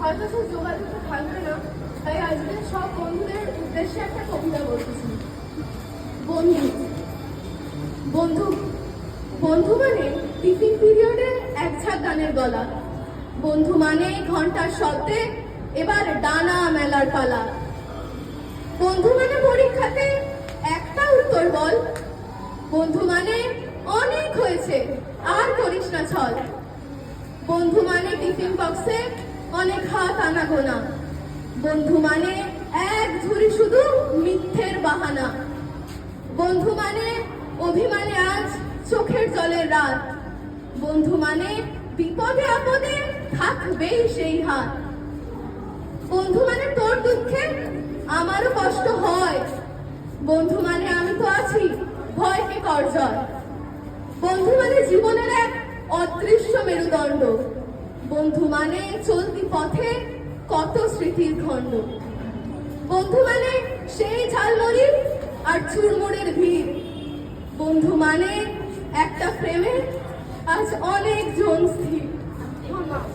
হয়তো সে যোগাযোগ থাকবে না, তাই আজকে সব বন্ধুদের উদ্দেশ্যে একটা কবিতা বলতেছি। বন্ধু বন্ধু বন্ধু মানে টিফিন পিরিয়ডে এক ঝাঁক গানের গলা। বন্ধু মানে ঘন্টার শব্দে এবার ডানা মেলার পালা। বন্ধু মানে পরীক্ষাতে একটা উত্তর বল। বন্ধু মানে অনেক হয়েছে আর করিস না ছল। বন্ধু মানে টিফিন বক্সে অনেক হাত আনা গোনা। বন্ধু মানে এক ঝুড়ি শুধু মিথ্যের বাহানা। বন্ধু মানে অভিমানে আজ চোখের জলের রাত। বন্ধু মানে বিপদে আপদে থাকবেই সেই হাত। বন্ধু মানে তোর দুঃখে আমারও কষ্ট হয়। বন্ধু মানে আমি তো আছি, ভয়কে কর জয়। বন্ধু মানে জীবনের এক অদৃশ্য মেরুদণ্ড। বন্ধু মানে চলতি পথে কত স্মৃতির খণ্ড। বন্ধু মানে সেই ঝালমুড়ি আর চুরমুড়ের ভিড়। বন্ধু মানে একটা প্রেমে আজ অনেক জন স্থির। ধন্যবাদ।